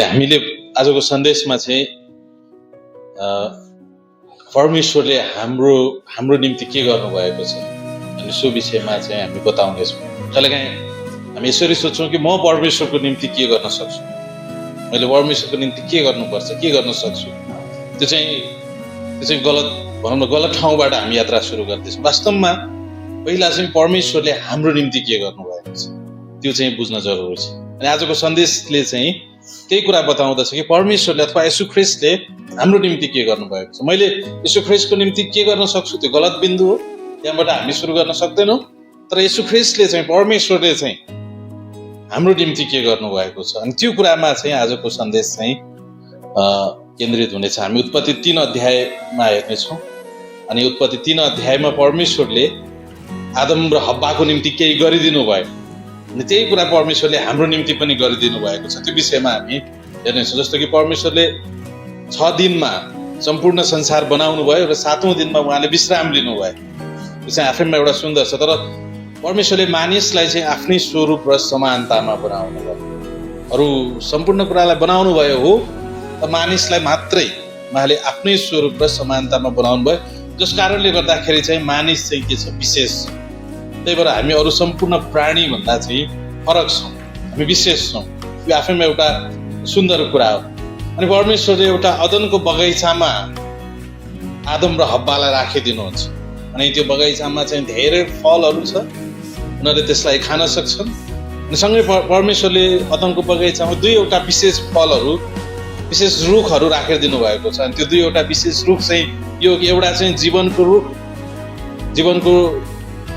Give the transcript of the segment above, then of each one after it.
हामीले आजको सन्देशमा चाहिँ परमेश्वरले हाम्रो निम्ति के गर्नुभएको छ अनि सो विषयमा चाहिँ हामी बताउनेछौँ। कहिलेकाहीँ हामी यसरी सोच्छौँ कि म परमेश्वरको निम्ति के गर्न सक्छु, मैले परमेश्वरको निम्ति के गर्नुपर्छ, के गर्न सक्छु। त्यो चाहिँ गलत, भनौँ न गलत ठाउँबाट हामी यात्रा सुरु गर्दैछौँ। वास्तवमा पहिला चाहिँ परमेश्वरले हाम्रो निम्ति के गर्नुभएको छ त्यो चाहिँ बुझ्न जरुरी छ। अनि आजको सन्देशले चाहिँ त्यही कुरा बताउँदछ कि परमेश्वरले अथवा येशू ख्रीष्टले हाम्रो निम्ति के गर्नुभएको छ। मैले येशू ख्रीष्टको निम्ति के गर्न सक्छु त्यो गलत बिन्दु हो, त्यहाँबाट हामी सुरु गर्न सक्दैनौँ। तर येशू ख्रीष्टले चाहिँ, परमेश्वरले चाहिँ हाम्रो निम्ति के गर्नुभएको छ अनि त्यो कुरामा चाहिँ आजको सन्देश चाहिँ केन्द्रित हुनेछ। हामी उत्पत्ति 3 अध्यायमा हेर्नेछौँ। अनि उत्पत्ति 3 अध्यायमा परमेश्वरले आदम र हव्वाको निम्ति केही गरिदिनु भयो अनि त्यही कुरा परमेश्वरले हाम्रो निम्ति पनि गरिदिनु भएको छ। त्यो विषयमा हामी हेर्नेछौँ। जस्तो कि परमेश्वरले 6 दिनमा सम्पूर्ण संसार बनाउनु भयो र 7औं दिनमा उहाँले विश्राम लिनुभयो। त्यो चाहिँ आफैमा एउटा सुन्दर छ। तर परमेश्वरले मानिसलाई चाहिँ आफ्नै स्वरूप र समानतामा बनाउनु भयो। अरू सम्पूर्ण कुरालाई बनाउनु भयो हो, तर मानिसलाई मात्रै उहाँले आफ्नै स्वरूप र समानतामा बनाउनु भयो, जस कारणले गर्दाखेरि चाहिँ मानिस चाहिँ के छ, विशेष छ। त्यही भएर हामी अरू सम्पूर्ण प्राणी भन्दा चाहिँ फरक छौँ, हामी विशेष छौँ। यो आफैमा एउटा सुन्दर कुरा हो। अनि परमेश्वरले एउटा अदनको बगैँचामा आदम र हव्वालाई राखिदिनुहुन्छ अनि त्यो बगैँचामा चाहिँ धेरै फलहरू छ, उनीहरूले त्यसलाई खान सक्छन्। अनि सँगै परमेश्वरले अदनको बगैँचामा 2वटा विशेष फलहरू, विशेष रुखहरू राखिदिनु भएको छ। अनि त्यो 2वटा विशेष रुख चाहिँ यो एउटा चाहिँ जीवनको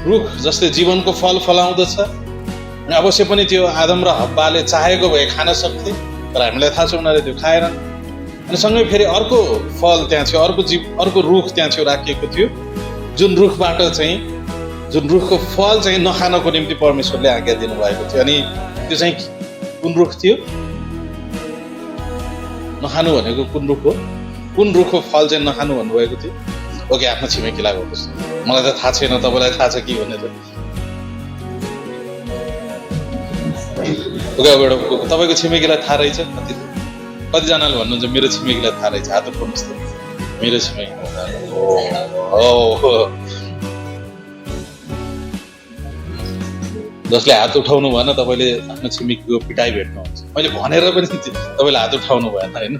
रुख जस्तै जीवनको फल फलाउँदछ। अनि अवश्य पनि त्यो आदम र हव्वाले चाहेको भए खान सक्थे, तर हामीलाई थाहा छ उनीहरूले त्यो खाएनन्। अनि सँगै फेरि अर्को फल त्यहाँ थियो, अर्को रुख त्यहाँ थियो राखिएको थियो, जुन रुखको फल चाहिँ नखानको निम्ति परमेश्वरले आज्ञा दिनुभएको थियो। अनि त्यो चाहिँ कुन रुख थियो, नखानु भनेको कुन रुख हो, कुन रुखको फल चाहिँ नखानु भन्नुभएको थियो? ओके, आफ्नो छिमेकीलाई भन्नुहोस्, मलाई त थाहा छैन, तपाईँलाई थाहा छ कि भनेर। ओके, तपाईँको छिमेकीलाई थाहा रहेछ? कतिजनाले भन्नुहुन्छ मेरो छिमेकीलाई थाहा रहेछ? हात उठाउनुहोस् त। मेरो छिमेकी जसले हात उठाउनु भएन तपाईँले आफ्नो छिमेकीको पिटाइ भेट्नुहुन्छ। मैले भनेर पनि तपाईँले हात उठाउनु भएन होइन।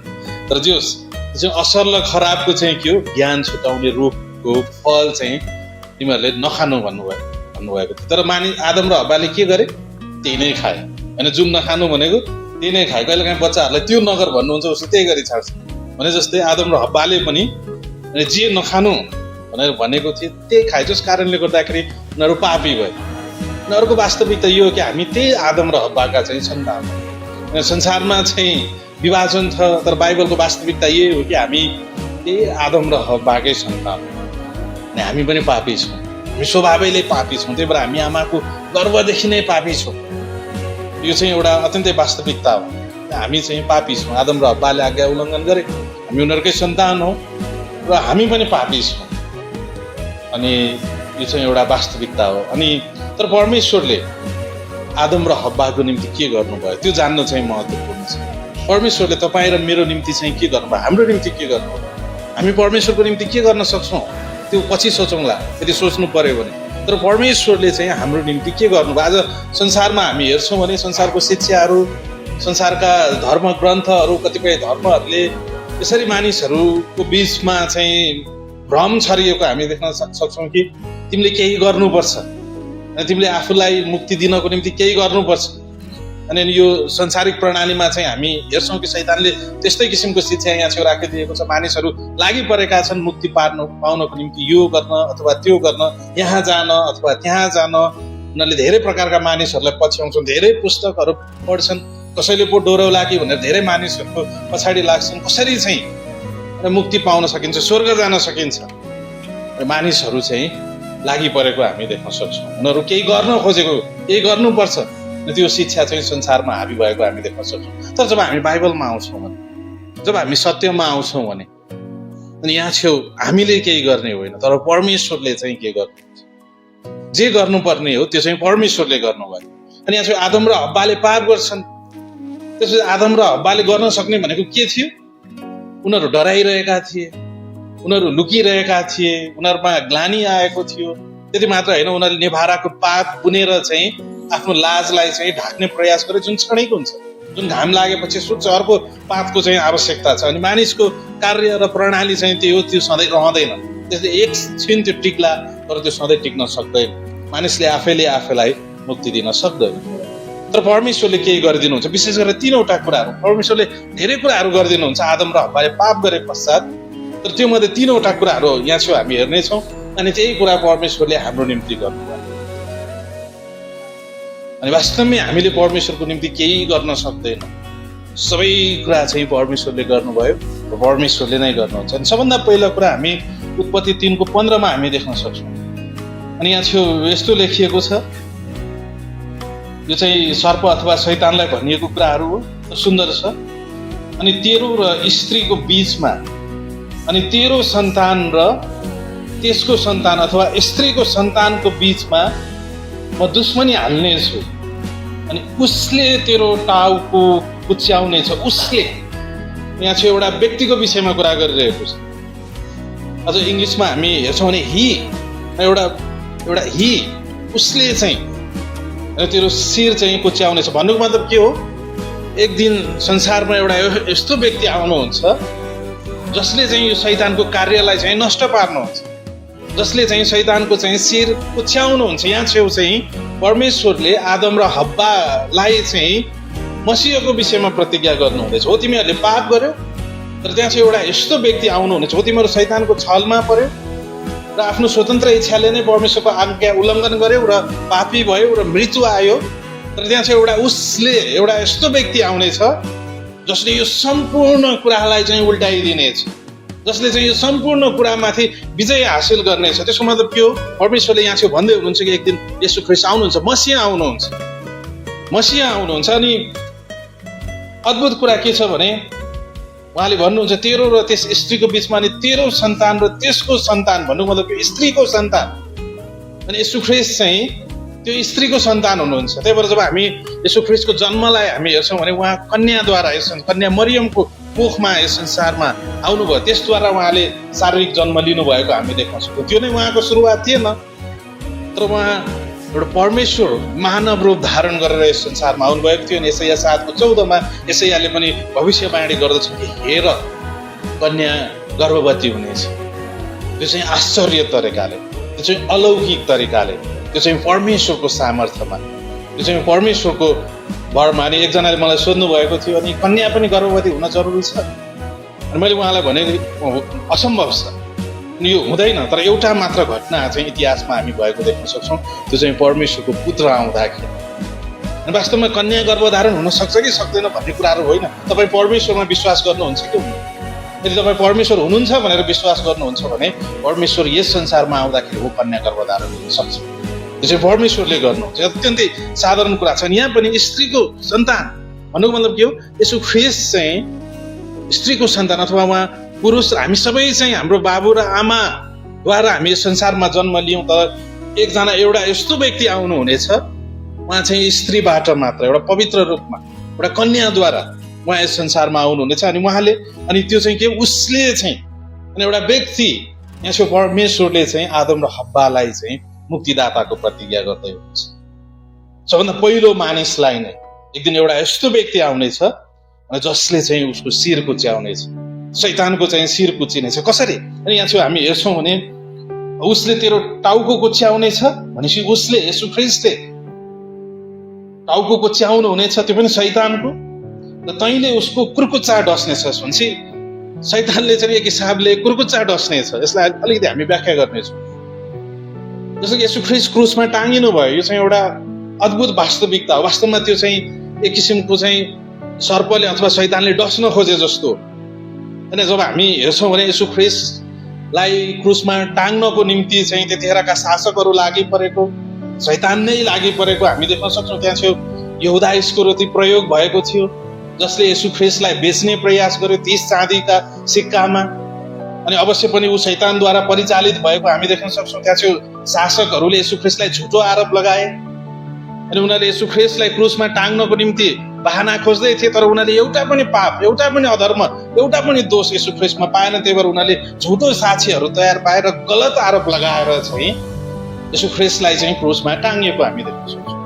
तर जे होस्, त्यो चाहिँ असर र खराबको चाहिँ के हो, ज्ञान छुटाउने रुखको फल चाहिँ तिमीहरूले नखानु भन्नुभएको थियो। तर आदम र हव्वाले के गरे? त्यही नै खाए होइन। जुन नखानु भनेको त्यही नै खाए। कहिलेकाहीँ बच्चाहरूलाई त्यो नगर भन्नुहुन्छ, उसले त्यही गरी छाड्छ। भने जस्तै आदम र हव्वाले पनि जे नखानु भनेर भनेको थियो त्यही खाए, जस कारणले गर्दाखेरि उनीहरू पापी भए। उनीहरूको वास्तविकता यो हो कि हामी त्यही आदम र हव्वाका चाहिँ सन्तान हो। संसारमा चाहिँ विभाजन छ, तर बाइबलको वास्तविकता यही हो कि हामी त्यही आदम र हव्वाकै सन्तान हो। अनि हामी पनि पापी छौँ, हामी स्वभावैले पापी छौँ। त्यही भएर हामी आमाको गर्भदेखि नै पापी छौँ। यो चाहिँ एउटा अत्यन्तै वास्तविकता हो। हामी चाहिँ पापी छौँ। आदम र हव्वाले आज्ञा उल्लङ्घन गरे, हामी उनीहरूकै सन्तान हौ र हामी पनि पापी छौँ। अनि यो चाहिँ एउटा वास्तविकता हो। अनि तर परमेश्वरले आदम र हव्वाको निम्ति के गर्नुभयो त्यो जान्नु चाहिँ महत्त्वपूर्ण छ। परमेश्वरले तपाईँ र मेरो निम्ति चाहिँ के गर्नुभयो, हाम्रो निम्ति के गर्नुभयो, हामी परमेश्वरको निम्ति के गर्न सक्छौँ त्यो पछि सोचौँला यदि सोच्नु पर्यो भने। तर परमेश्वरले चाहिँ हाम्रो निम्ति के गर्नुभयो, आज संसारमा हामी हेर्छौँ भने संसारको शिक्षाहरू, संसारका धर्म ग्रन्थहरू, कतिपय धर्महरूले यसरी मानिसहरूको बिचमा चाहिँ भ्रम छरिएको हामी देख्न सक्छौँ कि तिमीले केही गर्नुपर्छ, तिमीले आफूलाई मुक्ति दिनको निम्ति केही गर्नुपर्छ। अनि यो संसारिक प्रणालीमा चाहिँ हामी हेर्छौँ कि शैतानले त्यस्तै किसिमको शिक्षा यहाँ छेउ राखिदिएको छ। मानिसहरू लागि परेका छन् मुक्ति पाउनको निम्ति, यो गर्न अथवा त्यो गर्न, यहाँ जान अथवा त्यहाँ जान। उनीहरूले धेरै प्रकारका मानिसहरूलाई पछ्याउँछन्, धेरै पुस्तकहरू पढ्छन्। कसैले पो डोरौला कि भनेर धेरै मानिसहरूको पछाडि लाग्छन्। कसरी चाहिँ मुक्ति पाउन सकिन्छ, स्वर्ग जान सकिन्छ, मानिसहरू चाहिँ लागि परेको हामी देख्न सक्छौँ। उनीहरू केही गर्न खोजेको, केही गर्नुपर्छ, त्यो शिक्षा चाहिँ संसारमा हाबी भएको हामी देख्न सक्छौँ। तर जब हामी बाइबलमा आउँछौँ भने, जब हामी सत्यमा आउँछौँ भने, अनि यहाँ छेउ हामीले केही गर्ने होइन, तर परमेश्वरले चाहिँ के गर्नुहुन्छ, जे गर्नुपर्ने हो त्यो चाहिँ परमेश्वरले गर्नुभयो। अनि यहाँ छेउ आदम र हव्वाले पाप गर्छन्, त्यसपछि आदम र हव्वाले गर्न सक्ने भनेको के थियो? उनीहरू डराइरहेका थिए, उनीहरू लुकिरहेका थिए, उनीहरूमा ग्लानी आएको थियो। त्यति मात्र होइन, उनीहरूले नेभाराको पात बुनेर चाहिँ आफ्नो लाजलाई चाहिँ ढाक्ने प्रयास गरे, जुन क्षणिक हुन्छ, जुन घाम लागेपछि सुत्छ, अर्को पातको चाहिँ आवश्यकता छ। अनि मानिसको कार्य र प्रणाली चाहिँ त्यो सधैँ रहँदैन। त्यसले एकछिन त्यो टिक्ला, तर त्यो सधैँ टिक्न सक्दैन। मानिसले आफैले आफैलाई मुक्ति दिन सक्दैन। तर परमेश्वरले केही गरिदिनुहुन्छ, विशेष गरेर 3वटा कुराहरू। परमेश्वरले धेरै कुराहरू गरिदिनुहुन्छ आदम र हव्वाले पाप गरे पश्चात, तर त्यो मध्ये 3वटा कुराहरू यहाँ छेउ हामी हेर्नेछौँ। अनि त्यही कुरा परमेश्वरले हाम्रो निम्ति गर्नुभयो। अनि वास्तवमै हामीले परमेश्वरको निम्ति केही गर्न सक्दैन। सबै कुरा चाहिँ परमेश्वरले गर्नुभयो र परमेश्वरले नै गर्नुहुन्छ। अनि सबभन्दा पहिलो कुरा हामी उत्पत्ति 3:15 हामी देख्न सक्छौँ। अनि यहाँ छेउ यस्तो लेखिएको छ, यो चाहिँ सर्प अथवा शैतानलाई भनिएको कुराहरू हो, सुन्दर छ। अनि तेरो र स्त्रीको बीचमा, अनि तेरो सन्तान र त्यसको सन्तान अथवा स्त्रीको सन्तानको बीचमा म दुश्मनी हाल्नेछु, अनि उसले तेरो टाउको कुच्याउनेछ। उसले, यहाँ चाहिँ एउटा व्यक्तिको विषयमा कुरा गरिरहेको छ। अझ इङ्ग्लिसमा हामी हेर्छौँ भने एउटा हि, उसले चाहिँ तेरो शिर चाहिँ कुच्याउनेछ। भन्नुको मतलब के हो? एक दिन संसारमा एउटा यस्तो व्यक्ति आउनुहुन्छ जसले चाहिँ यो शैतानको कार्यलाई चाहिँ नष्ट पार्नुहुन्छ, जसले चाहिँ शैतानको चाहिँ शिर कुच्याउनुहुन्छ। यहाँ छेउ चाहिँ परमेश्वरले आदम र हव्वालाई चाहिँ मसीहको विषयमा प्रतिज्ञा गर्नुहुँदैछ। हो, तिमीहरूले पाप गर्यो, तर त्यहाँ चाहिँ एउटा यस्तो व्यक्ति आउनुहुनेछ। हो, तिमीहरू शैतानको छलमा पर्यो र आफ्नो स्वतन्त्र इच्छाले नै परमेश्वरको आज्ञा उल्लङ्घन गर्यो र पापी भयो र मृत्यु आयो। तर त्यहाँ चाहिँ एउटा यस्तो व्यक्ति आउनेछ जसले यो सम्पूर्ण कुरालाई चाहिँ उल्टाइदिनेछ, जसले चाहिँ यो सम्पूर्ण कुरामाथि विजय हासिल गर्नेछ। त्यसको मतलब के हो? परमेश्वरले यहाँ चाहिँ भन्दै हुनुहुन्छ कि एक दिन येशू ख्रीष्ट आउनुहुन्छ, मसीहा आउनुहुन्छ। अनि अद्भुत कुरा के छ भने उहाँले भन्नुहुन्छ तेरो र त्यस स्त्रीको बीचमा, अनि तेरो सन्तान र त्यसको सन्तान। भन्नुको मतलब स्त्रीको सन्तान। अनि येशू ख्रीष्ट चाहिँ त्यो स्त्रीको सन्तान हुनुहुन्छ। त्यही भएर जब हामी येशू ख्रीष्टको जन्मलाई हामी हेर्छौँ भने उहाँ कन्याद्वारा, कन्या मरियमको कोखमा यस संसारमा आउनुभयो। त्यसद्वारा उहाँले शारीरिक जन्म लिनुभएको हामी देख्न सक्छौँ। त्यो नै उहाँको सुरुवात थिएन, तर उहाँ एउटा परमेश्वर मानव रूप धारण गरेर यस संसारमा आउनुभएको थियो। अनि यसैया 7:14 यसैयाले पनि भविष्यवाणी गर्दछ कि हेर कन्या गर्भवती हुनेछ। त्यो चाहिँ आश्चर्य तरिकाले, त्यो चाहिँ अलौकिक तरिकाले, त्यो चाहिँ परमेश्वरको सामर्थ्यमा, त्यो चाहिँ परमेश्वरको भरमा। अनि एकजनाले मलाई सोध्नु भएको थियो, अनि कन्या पनि गर्भवती हुन जरुरी छ? अनि मैले उहाँलाई भने असम्भव छ, अनि यो हुँदैन। तर एउटा मात्र घटना चाहिँ इतिहासमा हामी भएको देख्न सक्छौँ, त्यो चाहिँ परमेश्वरको पुत्र आउँदाखेरि। अनि वास्तवमा कन्या गर्भधारण हुन सक्छ कि सक्दैन भन्ने कुराहरू होइन। तपाईँ परमेश्वरमा विश्वास गर्नुहुन्छ कि हुन्न? यदि तपाईँ परमेश्वर हुनुहुन्छ भनेर विश्वास गर्नुहुन्छ भने परमेश्वर यस संसारमा आउँदाखेरि हो कन्या गर्भधारण हुन सक्छ। त्यो चाहिँ परमेश्वरले गर्नुहुन्छ। अत्यन्तै साधारण कुरा छ। यहाँ पनि स्त्रीको सन्तान भन्नुको मतलब के हो? येशू ख्रीष्ट चाहिँ स्त्रीको सन्तान अथवा उहाँ पुरुष। हामी सबै चाहिँ हाम्रो बाबु र आमाद्वारा हामी यस संसारमा जन्म लियौँ, तर एउटा यस्तो व्यक्ति आउनुहुनेछ, उहाँ चाहिँ स्त्रीबाट मात्र, एउटा पवित्र रूपमा, एउटा कन्याद्वारा उहाँ यस संसारमा आउनुहुनेछ। अनि त्यो चाहिँ के? उसले चाहिँ, अनि एउटा व्यक्ति, यहाँ चाहिँ परमेश्वरले चाहिँ आदम र हव्वालाई चाहिँ मुक्तिदाताको प्रतिज्ञा गर्दै हुनुहुन्छ। सबभन्दा पहिलो मानिसलाई नै एक दिन एउटा यस्तो व्यक्ति आउनेछ जसले चाहिँ उसको शिर कुच्याउनेछ, शैतानको चाहिँ शिर कुचिनेछ। कसरी? अनि यहाँ चाहिँ हामी हेर्छौँ भने उसले तेरो टाउको कुच्याउनेछ भनेपछि उसले, येशू ख्रीष्टले टाउको कुच्याउनु हुनेछ, त्यो पनि शैतानको, र तैँले उसको कुर्कुच्चा डस्नेछस् भनेपछि शैतानले चाहिँ एक हिसाबले कुर्कुच्चा डस्नेछ। यसलाई अलिकति हामी व्याख्या गर्नेछौँ। जस्तो कि येशू ख्रीष्ट क्रुसमा टाँगिनु भयो, यो चाहिँ एउटा अद्भुत वास्तविकता हो। वास्तवमा त्यो चाहिँ एक किसिमको चाहिँ सर्पले अथवा शैतानले डस्न खोजे जस्तो। अनि जब हामी हेर्छौँ भने येशू ख्रीष्टलाई क्रुसमा टाङ्नको निम्ति चाहिँ त्यतिखेरका शासकहरू लागि परेको, शैतान नै लागि परेको हामी देख्न सक्छौँ। त्यहाँ चाहिँ यहुदा इस्करियोती प्रयोग भएको थियो, जसले येशू ख्रीष्टलाई बेच्ने प्रयास गर्यो 30 चाँदीका सिक्कामा। अनि अवश्य पनि ऊ शैतानद्वारा परिचालित भएको हामी देख्न सक्छौँ। त्यहाँ चाहिँ शासकहरूले येशू ख्रीष्टलाई झुटो आरोप लगाए, अनि उनीहरूले येशू ख्रीष्टलाई क्रुसमा टाङ्नको निम्ति बहाना खोज्दै थिए, तर उनीहरूले एउटा पनि पाप, एउटा पनि अधर्म, एउटा पनि दोष यीशु ख्रीष्टमा पाएन। त्यही भएर उनीहरूले झुटो साक्षीहरू तयार पाएर गलत आरोप लगाएर चाहिँ यीशु ख्रीष्टलाई चाहिँ क्रुसमा टाङ्गिएको हामी देख्न सक्छौँ।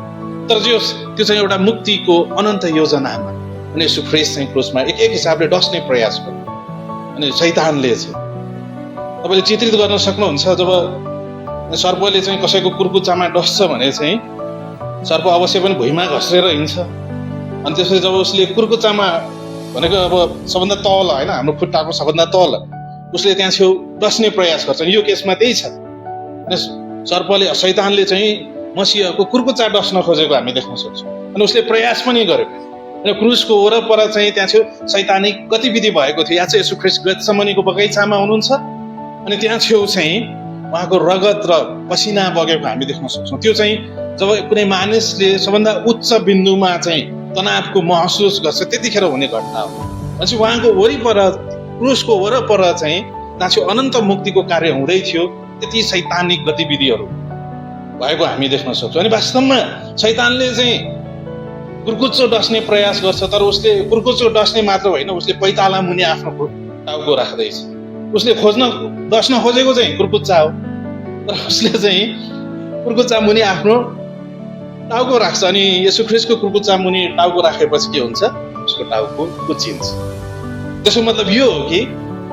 तर त्यो चाहिँ एउटा मुक्तिको अनन्त योजनामा अनि यीशु ख्रीष्ट चाहिँ क्रुसमा एक हिसाबले डस्ने प्रयास गर्यो। अनि शैतानले चाहिँ तपाईँले चित्रित गर्न सक्नुहुन्छ, जब सर्पले चाहिँ कसैको कुर्कुच्चामा डस्छ भने चाहिँ सर्प अवश्य पनि भुइँमा घस्रेर हिँड्छ। अनि त्यसपछि जब उसले कुर्कुच्चामा भनेको अब सबभन्दा तल होइन, हाम्रो खुट्टाको सबभन्दा तल, उसले त्यहाँ छेउ डस्ने प्रयास गर्छ। यो केसमा त्यही छ। सर्पले, शैतानले चाहिँ मसीहको कुर्कुच्चा डस्न खोजेको हामी देख्न सक्छौँ। अनि उसले प्रयास पनि गरेको। र क्रुसको वरपर चाहिँ त्यहाँ छेउ शैतानिक गतिविधि भएको थियो। यहाँ चाहिँ यीशु ख्रीष्ट गेत्सेमनीको बगैँचामा हुनुहुन्छ अनि त्यहाँ छेउ चाहिँ उहाँको रगत र पसिना बगेको हामी देख्न सक्छौँ। त्यो चाहिँ जब कुनै मानिसले सबभन्दा उच्च बिन्दुमा चाहिँ तनावको महसुस गर्छ त्यतिखेर हुने घटना हो। भनेपछि उहाँको वरिपर, क्रुसको वरपर चाहिँ जहाँ छेउ अनन्त मुक्तिको कार्य हुँदै थियो, त्यति शैतानिक गतिविधिहरू भएको हामी देख्न सक्छौँ। अनि वास्तवमा शैतानले चाहिँ कुर्कुच्चो डस्ने प्रयास गर्छ, तर उसले कुर्कुच्चो डस्ने मात्र होइन, उसले पैताला मुनि आफ्नो टाउको राख्दैछ। उसले डस्न खोजेको चाहिँ कुर्कुच्चा हो, तर उसले चाहिँ कुर्कुच्चा मुनि आफ्नो टाउको राख्छ। अनि यीशु ख्रीष्टको कुर्कुच्चा मुनि टाउको राखेपछि के हुन्छ? उसको टाउको कुच्चिन्छ। त्यसको मतलब यो हो कि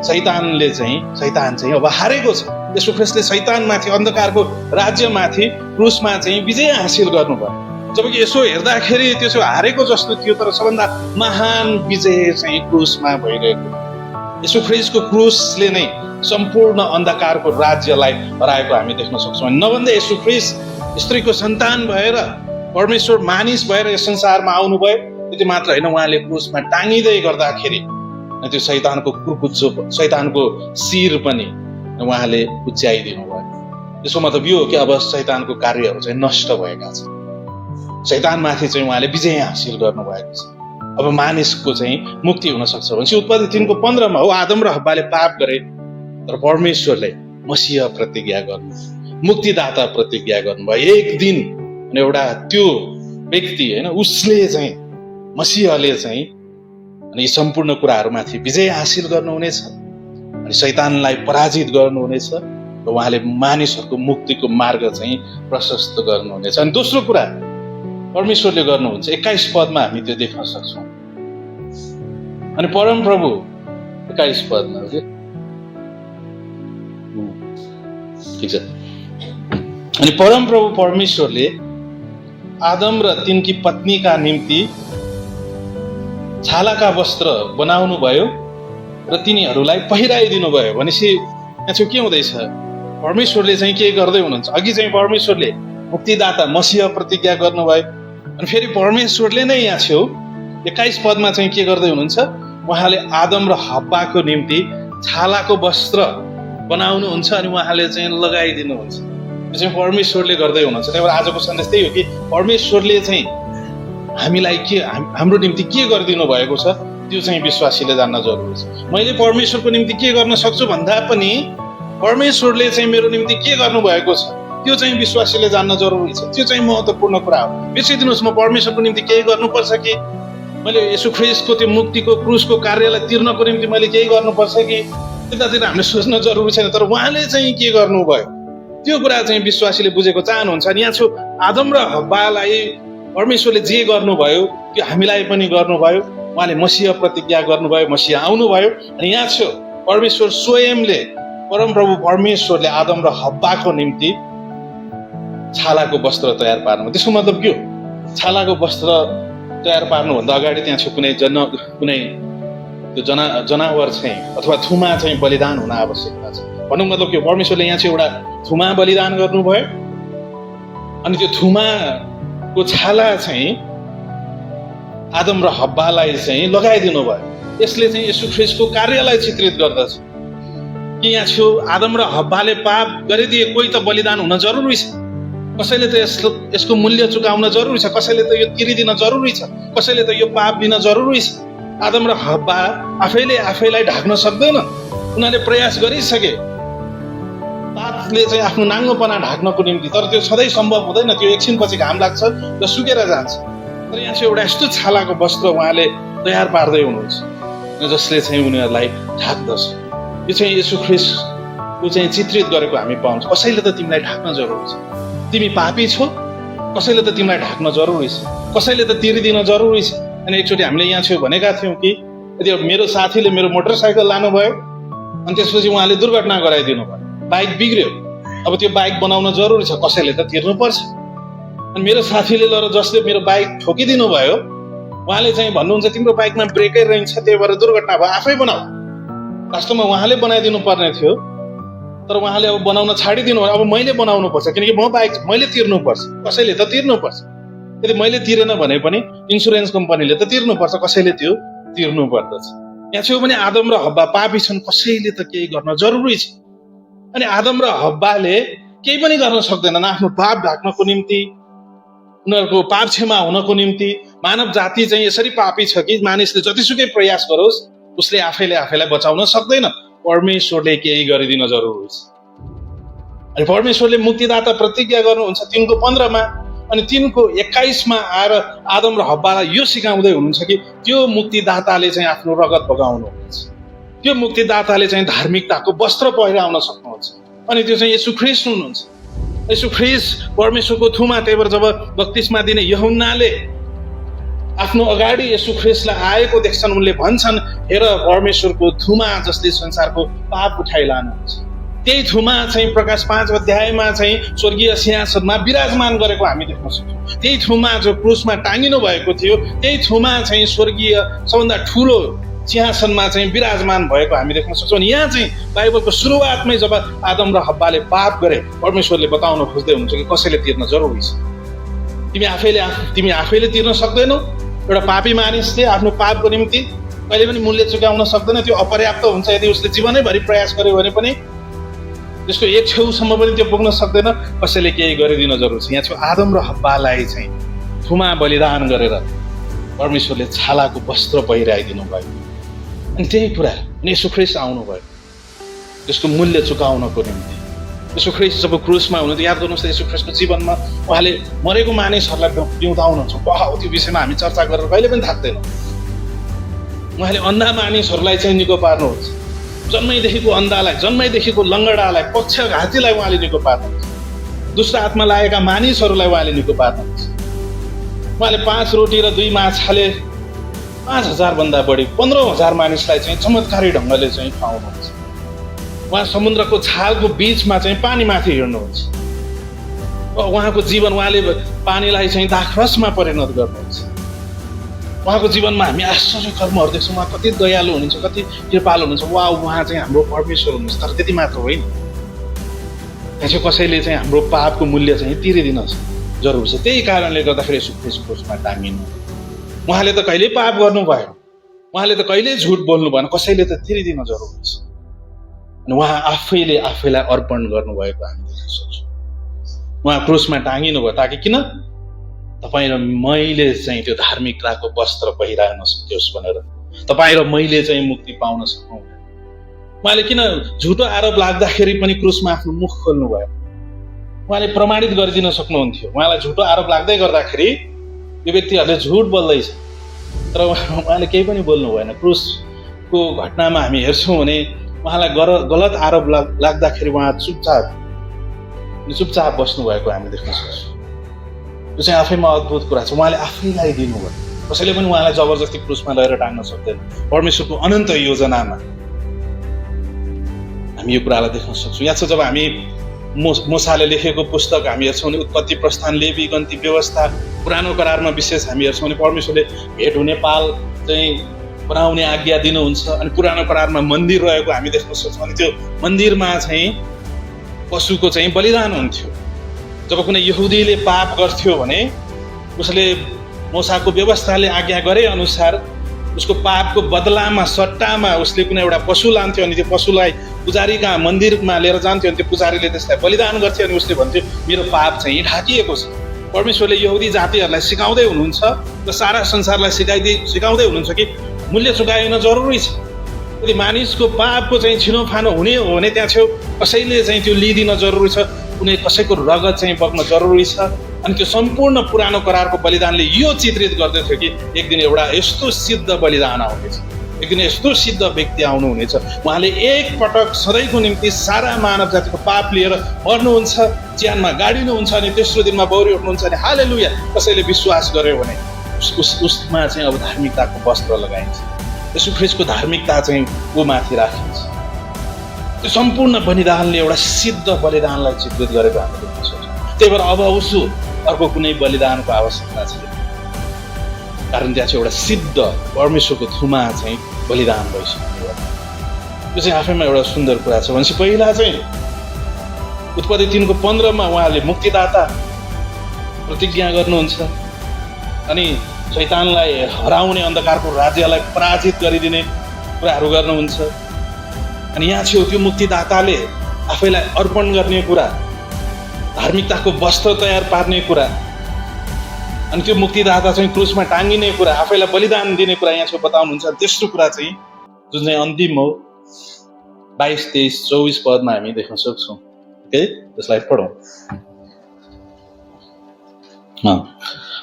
शैतान चाहिँ अब हारेको छ। यीशु ख्रीष्टले शैतानमाथि, अन्धकारको राज्यमाथि क्रुसमा चाहिँ विजय हासिल गर्नुभयो। जबकि यसो हेर्दाखेरि त्यो चाहिँ हारेको जस्तो थियो, तर सबभन्दा महान विजय चाहिँ क्रुसमा भइरहेको। यीशु ख्रीष्टको क्रुसले नै सम्पूर्ण अन्धकारको राज्यलाई हराएको हामी देख्न सक्छौँ। नभन्दा यीशु ख्रीष्ट स्त्रीको सन्तान भएर, परमेश्वर मानिस भएर यस संसारमा आउनुभयो। त्यति मात्र होइन, उहाँले क्रुसमा टाँगिँदै गर्दाखेरि त्यो शैतानको कुर्कुच्चो, शैतानको शिर पनि उहाँले कुच्याइदिनु भयो। त्यसको मतलब यो हो कि अब शैतानको कार्यहरू चाहिँ नष्ट भएका छन्। शैतानमाथि चाहिँ उहाँले विजय हासिल गर्नुभएको छ। अब मानिसको चाहिँ मुक्ति हुन सक्छ। भनेपछि उत्पत्ति 3:15 हो, आदम र हव्वाले पाप गरे, तर परमेश्वरले मसीह प्रतिज्ञा गर्नु, मुक्तिदाता प्रतिज्ञा गर्नुभयो। एक दिन एउटा त्यो व्यक्ति होइन, उसले चाहिँ, मसीहले चाहिँ अनि यी सम्पूर्ण कुराहरूमाथि विजय हासिल गर्नुहुनेछ अनि शैतानलाई पराजित गर्नुहुनेछ र उहाँले मानिसहरूको मुक्तिको मार्ग चाहिँ प्रशस्त गर्नुहुनेछ। अनि दोस्रो कुरा परमेश्वरले गर्नुहुन्छ, 21 पदमा हामी त्यो देख्न सक्छौँ। अनि परमप्रभु 21 पदमा हो, ठिक छ। अनि परमप्रभु परमेश्वरले आदम र तिनकी पत्नीका निम्ति छालाका वस्त्र बनाउनु भयो र तिनीहरूलाई पहिराइदिनु भयो। भनेपछि यहाँ चाहिँ के हुँदैछ? परमेश्वरले चाहिँ के गर्दै हुनुहुन्छ? अघि चाहिँ परमेश्वरले मुक्तिदाता मसीह प्रतिज्ञा गर्नुभयो, अनि फेरि परमेश्वरले नै यहाँ छेउ 21 पदमा चाहिँ के गर्दै हुनुहुन्छ? उहाँले आदम र हव्वाको निम्ति छालाको वस्त्र बनाउनुहुन्छ अनि उहाँले चाहिँ लगाइदिनुहुन्छ। त्यो चाहिँ परमेश्वरले गर्दै हुनुहुन्छ। त्यही भएर आजको सन्देश त्यही हो कि परमेश्वरले चाहिँ हामीलाई हाम्रो निम्ति के गरिदिनु भएको छ त्यो चाहिँ विश्वासीले जान्न जरुरी छ। मैले परमेश्वरको निम्ति के गर्न सक्छु भन्दा पनि परमेश्वरले चाहिँ मेरो निम्ति के गर्नु भएको छ त्यो चाहिँ विश्वासीले जान्न जरुरी छ। त्यो चाहिँ महत्त्वपूर्ण कुरा हो। बिर्सिदिनुहोस्, म परमेश्वरको निम्ति केही गर्नुपर्छ कि मैले यीशु ख्रीष्टको त्यो मुक्तिको क्रुसको कार्यलाई तिर्नको निम्ति मैले केही गर्नुपर्छ कि, त्यतातिर हामीले सोच्न जरुरी छैन। तर उहाँले चाहिँ के गर्नुभयो त्यो कुरा चाहिँ विश्वासीले बुझेको चाहनुहुन्छ। अनि यहाँ छु आदम र हव्वालाई परमेश्वरले जे गर्नुभयो त्यो हामीलाई पनि गर्नुभयो। उहाँले मसीह प्रतिज्ञा गर्नुभयो, मसीह आउनुभयो। अनि यहाँ छु परमेश्वर स्वयंले, परमप्रभु परमेश्वरले आदम र हव्वाको निम्ति छालाको वस्त्र तयार पार्नु। त्यसको मतलब के हो? छालाको वस्त्र तयार पार्नुभन्दा अगाडि त्यहाँ छु कुनै त्यो जनावर चाहिँ अथवा थुमा चाहिँ बलिदान हुन आवश्यकता छ। भन्नुको मतलब के हो? परमेश्वरले यहाँ चाहिँ एउटा थुमा बलिदान गर्नुभयो अनि त्यो थुमाको छाला चाहिँ आदम र हव्वालाई चाहिँ लगाइदिनु भयो। यसले चाहिँ यीशु ख्रीष्टको कार्यलाई चित्रित गर्दछ कि यहाँ छु आदम र हव्वाले पाप गरिदिए, कोही त बलिदान हुन जरुरी छ, कसैले त यसको मूल्य चुकाउन जरुरी छ, कसैले त यो तिरिदिन जरुरी छ, कसैले त यो पाप दिन जरुरी छ। आदम र हव्वा आफैले आफैलाई ढाक्न सक्दैन। उनीहरूले प्रयास गरिसके पापले चाहिँ आफ्नो नाङ्गोपना ढाक्नको निम्ति, तर त्यो सधैँ सम्भव हुँदैन। त्यो एकछिनपछि घाम लाग्छ र सुकेर जान्छ। तर यहाँ चाहिँ एउटा यस्तो छालाको वस्त्र उहाँले तयार पार्दै हुनुहुन्छ जसले चाहिँ उनीहरूलाई ढाक्दछ। यो चाहिँ येशू ख्रीष्टको चाहिँ चित्रित गरेको हामी पाउँछ। कसैले त तिमीलाई ढाक्न जरुरी छ, तिमी पापी छौ, कसैले त तिमीलाई ढाक्न जरुरी छ, कसैले त तिरिदिन जरुरी छ। अनि एकचोटि हामीले यहाँ छेउ भनेका थियौँ कि यदि मेरो साथीले मेरो मोटरसाइकल लानुभयो अनि त्यसपछि उहाँले दुर्घटना गराइदिनु भयो, बाइक बिग्रियो, अब त्यो बाइक बनाउन जरुरी छ, कसैले त तिर्नुपर्छ। अनि मेरो साथीले जसले मेरो बाइक ठोकिदिनु भयो उहाँले चाहिँ भन्नुहुन्छ तिम्रो बाइकमा ब्रेकै रहन्छ, त्यही भएर दुर्घटना भयो, आफै बनाऊ। वास्तवमा उहाँले बनाइदिनु पर्ने थियो, तर उहाँले अब बनाउन छाडिदिनु भयो। अब मैले बनाउनु पर्छ, किनकि म बाइक मैले तिर्नुपर्छ, कसैले त तिर्नुपर्छ। यदि मैले तिरेन भने पनि इन्सुरेन्स कम्पनीले त तिर्नुपर्छ, कसैले त्यो तिर्नु पर्दछ। यहाँ छेउ पनि आदम र हव्वा पापी छन्, कसैले त केही गर्न जरुरी छ। अनि आदम र हव्वाले केही पनि गर्न सक्दैनन् आफ्नो पाप ढाक्नको निम्ति, उनीहरूको पाप क्षमा हुनको निम्ति। मानव जाति चाहिँ यसरी पापी छ कि मानिसले जतिसुकै प्रयास गरोस् उसले आफैलाई बचाउन सक्दैन। परमेश्वरले केही गरिदिन जरुरी छ। अनि परमेश्वरले मुक्तिदाता प्रतिज्ञा गर्नुहुन्छ 3:15 अनि 3:21 आएर आदम र हव्वालाई यो सिकाउँदै हुनुहुन्छ कि त्यो मुक्तिदाताले चाहिँ आफ्नो रगत बगाउनुहुन्छ, त्यो मुक्तिदाताले चाहिँ धार्मिकताको वस्त्र पहिराउन सक्नुहुन्छ। अनि त्यो चाहिँ येशू ख्रीष्ट हुनुहुन्छ। येशू ख्रीष्ट परमेश्वरको थुमा। त्यही भएर जब बप्तिस्मा दिने यूहन्नाले आफ्नो अगाडि येशू ख्रीष्टलाई आएको देख्छन्, उनले भन्छन् हेर परमेश्वरको थुमा जसले संसारको पाप उठाइ लानुहुन्छ। त्यही थुमा चाहिँ प्रकाश 5 अध्यायमा चाहिँ स्वर्गीय सिंहासनमा विराजमान गरेको हामी देख्न सक्छौँ। त्यही थुमा जो क्रुसमा टाँगिनु भएको थियो, त्यही थुमा चाहिँ स्वर्गीय सबभन्दा ठुलो सिंहासनमा चाहिँ विराजमान भएको हामी देख्न सक्छौँ। यहाँ चाहिँ बाइबलको सुरुवातमै जब आदम र हव्वाले पाप गरे, परमेश्वरले बताउन खोज्दै हुन्छ कि कसैले तिर्न जरुरी छ। तिमी आफैले तिर्न सक्दैनौ। एउटा पापी मानिसले आफ्नो पापको निम्ति कहिले पनि मूल्य चुकाउन सक्दैन, त्यो अपर्याप्त हुन्छ। यदि उसले जीवनैभरि प्रयास गर्यो भने पनि त्यसको एक छेउसम्म पनि त्यो पुग्न सक्दैन। कसैले केही गरिदिन जरुरी छ। यहाँ चाहिँ आदम र हव्वालाई चाहिँ थुमा बलिदान गरेर परमेश्वरले छालाको वस्त्र पहिराइदिनु भयो। अनि त्यही कुरा येशू ख्रीष्ट आउनुभयो त्यसको मूल्य चुकाउनको निम्ति। येशू ख्रीष्ट जब क्रुसमा हुनुहुन्थ्यो, याद गर्नुहोस् त येशू ख्रीष्टको जीवनमा उहाँले मरेको मानिसहरूलाई पिउँदाउनुहुन्छ। त्यो विषयमा हामी चर्चा गरेर कहिले पनि थाक्दैनौँ। उहाँले अन्धा मानिसहरूलाई चाहिँ निको पार्नुहुन्छ, जन्मैदेखिको अन्धालाई, जन्मैदेखिको लङ्गडालाई, पक्षघातीलाई उहाँले निको पार्नुहुन्छ, दुष्ट आत्मा लागेका मानिसहरूलाई उहाँले निको पार्नुहुन्छ। उहाँले 5 रोटी र 2 माछाले 5,000 भन्दा बढी 15,000 मानिसलाई चाहिँ चमत्कारी ढङ्गले चाहिँ खुवाउनुहुन्छ। उहाँ समुद्रको छालको बीचमा चाहिँ पानीमाथि हिँड्नुहुन्छ। उहाँको जीवन, उहाँले पानीलाई चाहिँ दाखरसमा परिणत गर्नुहुन्छ। उहाँको जीवनमा हामी आश्चर्य कर्महरू देख्छौँ। उहाँ कति दयालु हुनुहुन्छ, कति कृपालु हुनुहुन्छ। उहाँ चाहिँ हाम्रो परमेश्वर हुनुहुन्छ। तर त्यति मात्र होइन, त्यहाँ चाहिँ कसैले चाहिँ हाम्रो पापको मूल्य चाहिँ तिरिदिन जरुरी छ। त्यही कारणले गर्दाखेरि येशू ख्रीष्ट क्रुसमा टाँगिनु। उहाँले त कहिल्यै पाप गर्नु भएन, उहाँले त कहिल्यै झुट बोल्नु भएन, कसैले त तिरिदिन जरुरी छ। अनि उहाँ आफैलाई अर्पण गर्नुभएको हामी देख्न सक्छौँ। उहाँ क्रुसमा टाँगिनु भयो ताकि किन तपाईँ र मैले चाहिँ त्यो धार्मिकताको वस्त्र पहिराउन सकियोस् भनेर, तपाईँ र मैले चाहिँ मुक्ति पाउन सकौँ। उहाँले किन झुटो आरोप लाग्दाखेरि पनि क्रुसमा आफ्नो मुख खोल्नु भयो, उहाँले प्रमाणित गरिदिन सक्नुहुन्थ्यो। उहाँलाई झुटो आरोप लाग्दै गर्दाखेरि यो व्यक्तिहरूले झुट बोल्दैछ, तर उहाँले केही पनि बोल्नु भएन। क्रुसको घटनामा हामी हेर्छौँ भने उहाँलाई गलत आरोप लाग्दाखेरि उहाँ चुपचाप बस्नु भएको हामी देख्न सक्छौँ। यो चाहिँ आफैमा अद्भुत कुरा छ। उहाँले आफैलाई दिनुभयो, कसैले पनि उहाँलाई जबरजस्ती क्रुसमा लगेर टाङ्न सक्दैन। परमेश्वरको अनन्त योजनामा हामी यो कुरालाई देख्न सक्छौँ। यहाँ जब हामी मूसाले लेखेको पुस्तक हामी हेर्छौँ भने उत्पत्ति, प्रस्थान, लेवी, गन्ती, व्यवस्था, पुरानो करारमा विशेष हामी हेर्छौँ भने परमेश्वरले भेट हुने पाल चाहिँ बनाउने आज्ञा दिनुहुन्छ। अनि पुरानो करारमा मन्दिर रहेको हामी देख्न सक्छौँ। अनि त्यो मन्दिरमा चाहिँ पशुको चाहिँ बलिदान हुन्थ्यो। जब कुनै यहुदीले पाप गर्थ्यो भने उसले मूसाको व्यवस्थाले आज्ञा गरे अनुसार उसको पापको बदलामा, सट्टामा उसले कुनै एउटा पशु लान्थ्यो। अनि त्यो पशुलाई पुजारीका मन्दिरमा लिएर जान्थ्यो। अनि त्यो पुजारीले त्यसलाई बलिदान गर्थ्यो। अनि उसले भन्थ्यो मेरो पाप चाहिँ ढाकिएको छ। परमेश्वरले यहुदी जातिहरूलाई सिकाउँदै हुनुहुन्छ र सारा संसारलाई सिकाउँदै हुनुहुन्छ कि मूल्य चुकाउन जरुरी छ। यदि मानिसको पापको चाहिँ छिनोफानो हुने हो भने त्यहाँ छेउ कसैले चाहिँ त्यो लिइदिन जरुरी छ, कुनै कसैको रगत चाहिँ बग्न जरुरी छ। अनि त्यो सम्पूर्ण पुरानो करारको बलिदानले यो चित्रित गर्दथ्यो कि एक दिन एउटा यस्तो सिद्ध बलिदान आउनेछ, एक दिन यस्तो सिद्ध व्यक्ति आउनुहुनेछ, उहाँले एक पटक सधैँको निम्ति सारा मानव जातिको पाप लिएर मर्नुहुन्छ, ज्यानमा गाडिनुहुन्छ अनि तेस्रो दिनमा बौरी उठ्नुहुन्छ। अनि हालेलुया कसैले विश्वास गर्यो भने उसमा चाहिँ अब धार्मिकताको वस्त्र लगाइन्छ, यसो ख्रीष्टको धार्मिकता चाहिँ ऊ माथि राखिन्छ। त्यो सम्पूर्ण बलिदानले एउटा सिद्ध बलिदानलाई चित्रित गरेको हामीले देख्न सक्छौँ। त्यही भएर अब उसो अर्को कुनै बलिदानको आवश्यकता छैन, कारण त्यहाँ चाहिँ एउटा सिद्ध परमेश्वरको थ्रुमा चाहिँ बलिदान भइसक्यो। यो चाहिँ आफैमा एउटा सुन्दर कुरा छ। भनेपछि पहिला चाहिँ उत्पत्ति 3:15 उहाँले मुक्तिदाता प्रतिज्ञा गर्नुहुन्छ अनि शैतानलाई हराउने अन्धकारको राज्यलाई पराजित गरिदिने कुराहरू गर्नुहुन्छ। अनि यहाँ छेउ त्यो मुक्तिदाताले आफैलाई अर्पण गर्ने कुरा, धार्मिकताको वस्त्र तयार पार्ने कुरा, अनि त्यो मुक्तिदाता चाहिँ क्रुसमा टाँगिने कुरा, आफैलाई बलिदान दिने कुरा यहाँ छेउ बताउनुहुन्छ। तेस्रो कुरा चाहिँ जुन चाहिँ अन्तिम हो 22, 23, 24 पदमा हामी देख्न सक्छौँ। ओके, त्यसलाई पढौँ।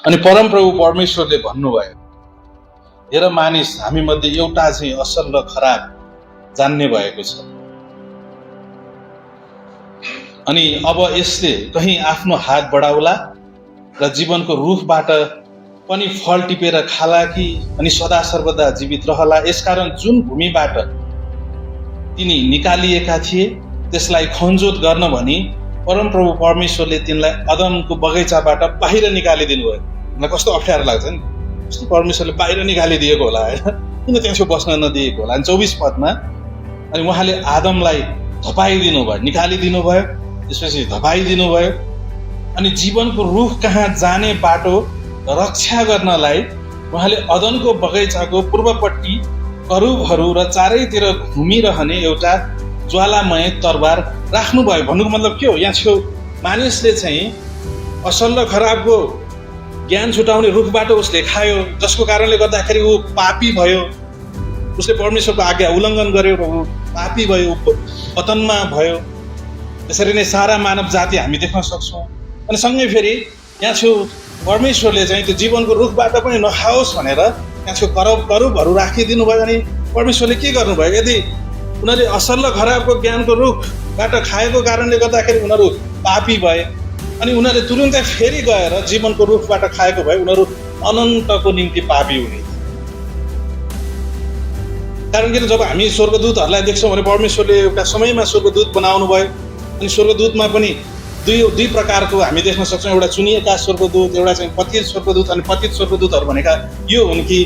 अनि परमप्रभु परमेश्वरले भन्नुभयो, हेर मानिस हामी मध्ये एउटा चाहिँ असल र खराब जान्ने भएको छ, अनि अब यसले कहीँ आफ्नो हात बढाउला र जीवनको रुखबाट पनि फल टिपेर खाला कि अनि सदा सर्वदा जीवित रहला। यसकारण जुन भूमिबाट तिनी निकालिएका थिए त्यसलाई खनजोत गर्न भनी परमप्रभु परमेश्वरले तिनलाई अदमको बगैँचाबाट बाहिर निकालिदिनु भयो। मलाई कस्तो अप्ठ्यारो लाग्छ नि, कस्तो परमेश्वरले बाहिर निकालिदिएको होला होइन, किन त्यहाँ बस्न नदिएको होला। अनि 24 पदमा अनि उहाँले आदमलाई धपाइदिनु भयो, निकालिदिनु भयो, त्यसपछि धपाइदिनु भयो। अनि जीवनको रुख कहाँ जाने बाटो रक्षा गर्नलाई उहाँले अदनको बगैँचाको पूर्वपट्टि करुबहरू र चारैतिर घुमिरहने एउटा ज्वालामय तरबार राख्नुभयो। भन्नुको मतलब के हो, यहाँ छेउ मानिसले चाहिँ असल र खराबको ज्ञान छुटाउने रुखबाट उसले खायो, जसको कारणले गर्दाखेरि ऊ पापी भयो, उसले परमेश्वरको आज्ञा उल्लङ्घन गर्यो र ऊ पापी भयो, पतनमा भयो। त्यसरी नै सारा मानव जाति हामी देख्न सक्छौँ। अनि सँगै फेरि यहाँ छेउ परमेश्वरले चाहिँ त्यो जीवनको रुखबाट पनि नखाओस् भनेर यहाँ छेउ करुबहरू राखिदिनु भयो। अनि परमेश्वरले के गर्नुभयो, यदि उनीहरूले असल र खराबको ज्ञानको रुखबाट खाएको कारणले गर्दाखेरि उनीहरू पापी भए अनि उनीहरूले तुरुन्तै फेरि गएर जीवनको रुखबाट खाएको भए उनीहरू अनन्तको निम्ति पापी हुने। कारण किन, जब हामी स्वर्गदूतहरूलाई देख्छौँ भने परमेश्वरले एउटा समयमा स्वर्गदूत बनाउनु भयो। अनि स्वर्गदूतमा पनि दुई प्रकारको हामी देख्न सक्छौँ, एउटा चुनिएका स्वर्गदूत, एउटा चाहिँ पतित स्वर्गदूत। अनि पतित स्वर्गदूतहरू भनेका यो हुन् कि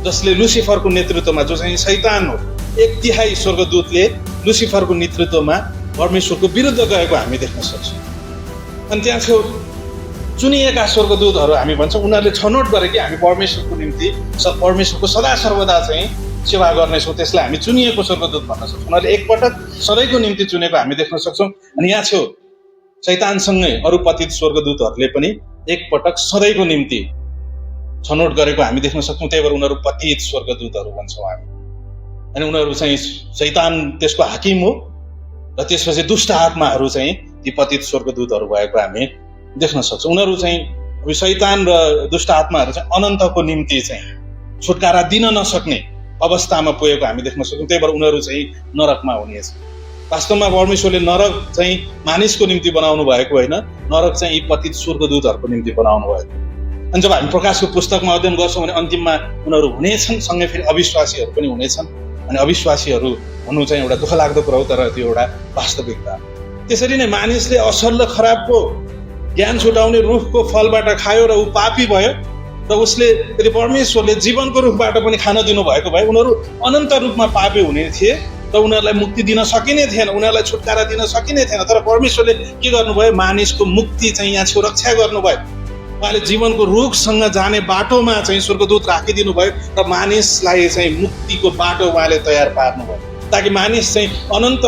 जसले लुसिफरको नेतृत्वमा, जो चाहिँ शैतान हो, 1/3 स्वर्गदूतले लुसिफरको नेतृत्वमा परमेश्वरको विरुद्ध गएको हामी देख्न सक्छौँ। अनि त्यहाँ छेउ चुनिएका स्वर्गदूतहरू हामी भन्छौँ, उनीहरूले छनौट गरे कि हामी परमेश्वरको निम्ति परमेश्वरको सदा सर्वदा चाहिँ सेवा गर्नेछौँ, त्यसलाई हामी चुनिएको स्वर्गदूत भन्न सक्छौँ। उनीहरूले एकपटक सधैँको निम्ति चुनेको हामी देख्न सक्छौँ। अनि यहाँ छेउ शैतानसँगै अरू पतित स्वर्गदूतहरूले पनि एकपटक सधैँको निम्ति छनौट गरेको हामी देख्न सक्छौँ। त्यही भएर उनीहरू पतित स्वर्गदूतहरू भन्छौँ हामी। अनि उनीहरू चाहिँ शैतान त्यसको हाकिम हो र त्यसपछि दुष्ट आत्माहरू चाहिँ ती पतित स्वर्गदूतहरू भएको हामी देख्न सक्छौँ। उनीहरू चाहिँ शैतान र दुष्ट आत्माहरू चाहिँ अनन्तको निम्ति चाहिँ छुटकारा दिन नसक्ने अवस्थामा पुगेको हामी देख्न सक्छौँ। त्यही भएर उनीहरू चाहिँ नरकमा हुनेछ। वास्तवमा परमेश्वरले नरक चाहिँ मानिसको निम्ति बनाउनु भएको होइन, नरक चाहिँ यी पतित स्वर्गदूतहरूको निम्ति बनाउनु भएको। अनि जब हामी प्रकाशको पुस्तकमा अध्ययन गर्छौँ भने अन्तिममा उनीहरू हुनेछन्, सँगै फेरि अविश्वासीहरू पनि हुनेछन्। अनि अविश्वासीहरू हुनु चाहिँ एउटा दुःख लाग्दो कुरा हो, तर त्यो एउटा वास्तविकता। त्यसरी नै मानिसले असल र खराबको ज्ञान छुटाउने रुखको फलबाट खायो र ऊ पापी भयो र उसले यदि परमेश्वरले जीवनको रुखबाट पनि खान दिनुभएको भए उनीहरू अनन्त रूपमा पापी हुने थिए र उनीहरूलाई मुक्ति दिन सकिने थिएन, उनीहरूलाई छुटकारा दिन सकिने थिएन। तर परमेश्वरले के गर्नुभयो, मानिसको मुक्ति चाहिँ यहाँ छेउ रक्षा गर्नुभयो। उहाँले जीवनको रुखसँग जाने बाटोमा चाहिँ स्वर्गदूत राखिदिनु भयो र मानिसलाई चाहिँ मुक्तिको बाटो उहाँले तयार पार्नुभयो, ताकि मानिस चाहिँ अनन्त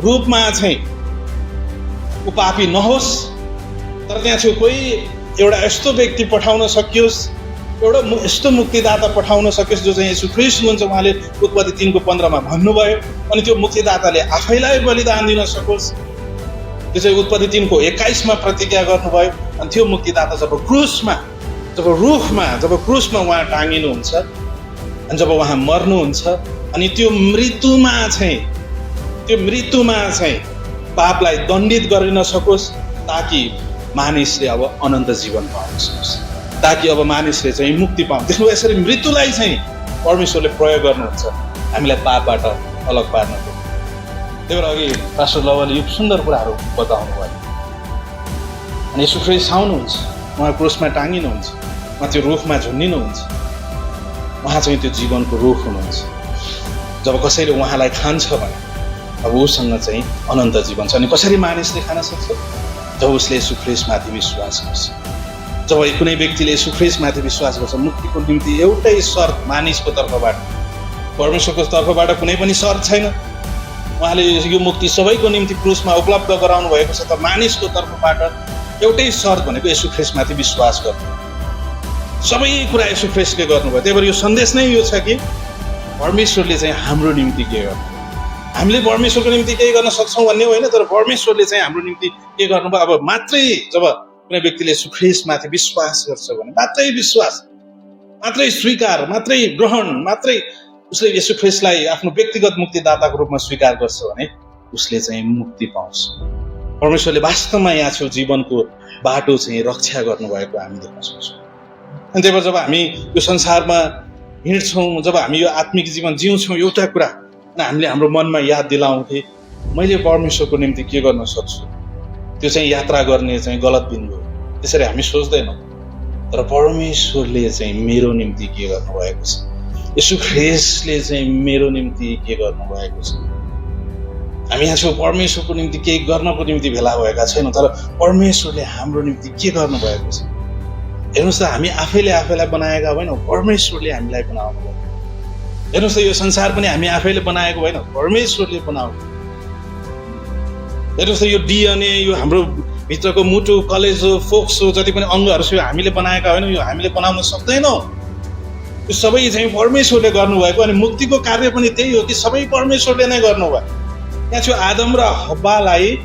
रूपमा चाहिँ ऊ पापी नहोस्। तर त्यहाँ छेउ कोही एउटा यस्तो व्यक्ति पठाउन सकियोस्, एउटा यस्तो मुक्तिदाता पठाउन सकियोस् जो चाहिँ यीशु ख्रीष्ट हुनुहुन्छ। उहाँले उत्पत्ति 3:15 भन्नुभयो। अनि त्यो मुक्तिदाताले आफैलाई बलिदान दिन सकोस्, त्यो चाहिँ उत्पत्ति 3को 21 प्रतिज्ञा गर्नुभयो। अनि त्यो मुक्तिदाता जब क्रुसमा उहाँ टाँगिनुहुन्छ अनि जब उहाँ मर्नुहुन्छ अनि त्यो मृत्युमा चाहिँ पापलाई दण्डित गरिन सकोस्, ताकि मानिसले अब अनन्त जीवन पाउन सकोस्, ताकि अब मानिसले चाहिँ मुक्ति पाउन्। त्यसो यसरी मृत्युलाई चाहिँ परमेश्वरले प्रयोग गर्नुहुन्छ हामीलाई पापबाट अलग पार्नको। त्यही भएर अघि पास्टर लवले यो सुन्दर कुराहरू बताउनु भयो। अनि यसो ख्रीष्ट आउनुहुन्छ, उहाँ क्रुसमा टाँगिनुहुन्छ, उहाँ त्यो रुखमा झुन्डिनुहुन्छ, उहाँ चाहिँ त्यो जीवनको रुख हुनुहुन्छ। जब कसैले उहाँलाई खान्छ भने अब उसँग चाहिँ अनन्त जीवन छ। अनि कसरी मानिसले खान सक्छ? जब उसले यीशु ख्रीष्टमाथि विश्वास गर्छ। जब कुनै व्यक्तिले यीशु ख्रीष्टमाथि विश्वास गर्छ, मुक्तिको निम्ति एउटै शर्त मानिसको तर्फबाट, परमेश्वरको तर्फबाट कुनै पनि शर्त छैन। उहाँले यो मुक्ति सबैको निम्ति क्रुसमा उपलब्ध गराउनु भएको छ। त मानिसको तर्फबाट एउटै शर्त भनेको यीशु ख्रीष्टमाथि विश्वास गर्नु। सबै कुरा यीशु ख्रीष्टले गर्नुभयो। त्यही भएर यो सन्देश नै यो छ कि परमेश्वरले चाहिँ हाम्रो निम्ति के गर्नु, हामीले परमेश्वरको निम्ति केही गर्न सक्छौँ भन्ने होइन, तर परमेश्वरले चाहिँ हाम्रो निम्ति के गर्नुभयो। अब मात्रै जब कुनै व्यक्तिले यीशु ख्रीष्टमाथि विश्वास गर्छ भने मात्रै विश्वास, मात्रै स्वीकार, मात्रै ग्रहण, मात्रै उसले यीशु ख्रीष्टलाई आफ्नो व्यक्तिगत मुक्तिदाताको रूपमा स्वीकार गर्छ भने उसले चाहिँ मुक्ति पाउँछ। परमेश्वरले वास्तवमा यहाँ छेउ जीवनको बाटो चाहिँ रक्षा गर्नुभएको हामी देख्न सक्छौँ। अनि त्यही भएर जब हामी यो संसारमा हिँड्छौँ, जब हामी यो आत्मिक जीवन जिउँछौँ, एउटा कुरा हामीले हाम्रो मनमा याद दिलाउँथे, मैले परमेश्वरको निम्ति के गर्न सक्छु। त्यो चाहिँ यात्रा गर्ने चाहिँ गलत बिन्दु हो, त्यसरी हामी सोच्दैनौँ। तर परमेश्वरले चाहिँ मेरो निम्ति के गर्नुभएको छ, यीशु ख्रीष्टले चाहिँ मेरो निम्ति के गर्नुभएको छ। हामी यहाँ छौँ परमेश्वरको निम्ति केही गर्नको निम्ति भेला भएका छैनौँ, तर परमेश्वरले हाम्रो निम्ति के गर्नुभएको छ। हेर्नुहोस् त, हामी आफैलाई बनाएका होइनौँ, परमेश्वरले हामीलाई बनाउनु भयो। हेर्नुहोस् त, यो संसार पनि हामी आफैले बनाएको होइन, परमेश्वरले बनाउनु। हेर्नुहोस् त, यो डिएनए, यो हाम्रो भित्रको मुटु, कलेजो, फोक्सो, जति पनि अङ्गहरू छ, यो हामीले बनाएका होइनौँ, यो हामीले बनाउन सक्दैनौँ। यो सबै चाहिँ परमेश्वरले गर्नुभएको। अनि मुक्तिको कार्य पनि त्यही हो कि सबै परमेश्वरले नै गर्नुभयो। यहाँ चाहिँ आदम र हव्वालाई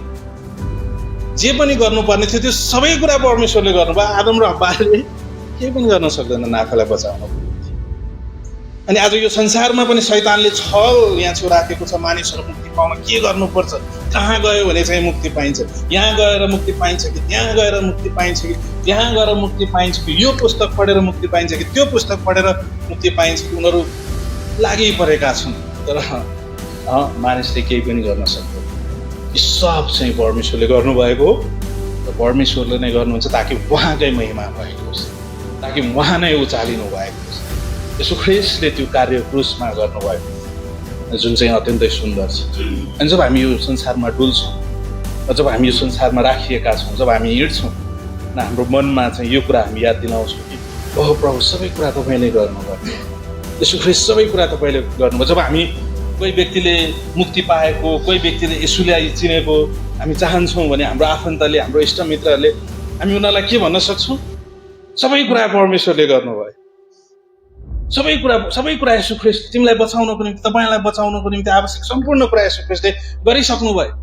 जे पनि गर्नुपर्ने थियो त्यो सबै कुरा परमेश्वरले गर्नुभयो। आदम र हव्वाले केही पनि गर्न सक्दैनन् आफूलाई बचाउनको निम्ति। अनि आज यो संसारमा पनि शैतानले छल यहाँ छेउ राखेको छ, मानिसहरू मुक्ति पाउन के गर्नुपर्छ, कहाँ गयो भने चाहिँ मुक्ति पाइन्छ, यहाँ गएर मुक्ति पाइन्छ कि त्यहाँ गएर मुक्ति पाइन्छ कि त्यहाँ गएर मुक्ति पाइन्छ कि यो पुस्तक पढेर मुक्ति पाइन्छ कि त्यो पुस्तक पढेर मुक्ति पाइन्छ कि उनीहरू लागि परेका छन्। तर मानिसले केही पनि गर्न सक्दैन। यो सब चाहिँ परमेश्वरले गर्नुभएको हो र परमेश्वरले नै गर्नुहुन्छ, ताकि उहाँकै महिमा भएको होस्, ताकि उहाँ नै उचालिनु भएको होस्। यीशु ख्रीष्टले त्यो कार्य क्रुसमा गर्नुभयो, जुन चाहिँ अत्यन्तै सुन्दर छ। अनि जब हामी यो संसारमा डुल्छौँ, जब हामी यो संसारमा राखिएका छौँ, जब हामी हिँड्छौँ, हाम्रो मनमा चाहिँ यो कुरा हामी याद दिलाउँछौँ कि ओह प्रभु, सबै कुरा तपाईँले गर्नुभयो, यीशु ख्रीष्ट सबै कुरा तपाईँले गर्नुभयो। जब हामी कोही व्यक्तिले मुक्ति पाएको, कोही व्यक्तिले यीशुलाई चिनेको हामी चाहन्छौँ भने हाम्रो आफन्तले, हाम्रो इष्टमित्रहरूले, हामी उनीहरूलाई के भन्न सक्छौँ? सबै कुरा परमेश्वरले गर्नुभयो, सबै कुरा यीशु ख्रीष्ट तिमीलाई बचाउनको निम्ति, तपाईँलाई बचाउनको निम्ति आवश्यक सम्पूर्ण कुरा यीशु ख्रीष्टले गरिसक्नु भयो।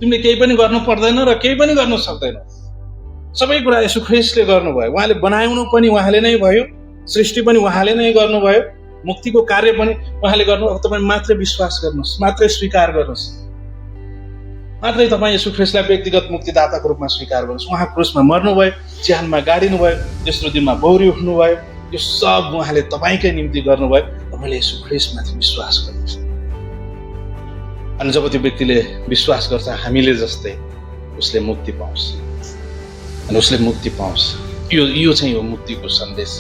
तिमीले केही पनि गर्नु पर्दैन र केही पनि गर्न सक्दैन। सबै कुरा यीशु ख्रीष्टले गर्नुभयो। उहाँले बनाउनु पनि उहाँले नै भयो, सृष्टि पनि उहाँले नै गर्नुभयो, मुक्तिको कार्य पनि उहाँले गर्नु। अब तपाईँ मात्रै विश्वास गर्नुहोस्, मात्रै स्वीकार गर्नुहोस्, मात्रै तपाईँ यीशु ख्रीष्टलाई व्यक्तिगत मुक्तिदाताको रूपमा स्वीकार गर्नुहोस्। उहाँ क्रुसमा मर्नुभयो, चिहानमा गाडिनु भयो, तेस्रो दिनमा बौरी उठ्नुभयो। यो सब उहाँले तपाईँकै निम्ति गर्नुभयो। तपाईँले यीशु ख्रीष्टमाथि विश्वास गर्नुहोस्। अनि जब त्यो व्यक्तिले विश्वास गर्छ, हामीले जस्तै उसले मुक्ति पाउँछ, अनि उसले मुक्ति पाउँछ। यो चाहिँ हो मुक्तिको सन्देश।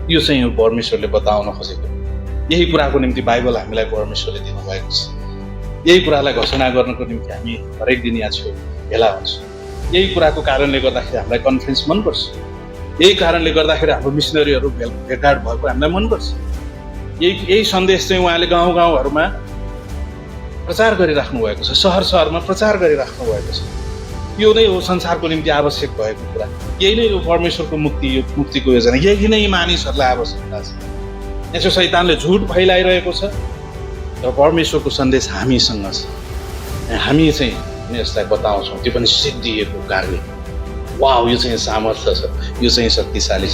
यो चाहिँ हो परमेश्वरले बताउन खोजेको। यही कुराको निम्ति बाइबल हामीलाई परमेश्वरले दिनुभएको छ। यही कुरालाई घोषणा गर्नको निम्ति हामी हरेक दिन यहाँ छौँ, भेला हुन्छौँ। यही कुराको कारणले गर्दाखेरि हामीलाई कन्फरेन्स मनपर्छ। यही कारणले गर्दाखेरि हाम्रो मिसनरीहरू भेटघाट भएको हामीलाई मनपर्छ। यही सन्देश चाहिँ उहाँले गाउँ गाउँहरूमा प्रचार गरिराख्नु भएको छ, सहर सहरमा प्रचार गरिराख्नु भएको छ। यो नै हो संसारको निम्ति आवश्यक भएको कुरा। यही नै हो परमेश्वरको मुक्ति, यो मुक्तिको योजना। यही नै मानिसहरूलाई आवश्यकता छ। यसो शैतानले झुट फैलाइरहेको छ र परमेश्वरको सन्देश हामीसँग छ। हामी चाहिँ भने यसलाई बताउँछौँ, त्यो पनि सिद्धिएको कार्य। वाउ, यो चाहिँ सामर्थ्य छ, यो चाहिँ शक्तिशाली छ।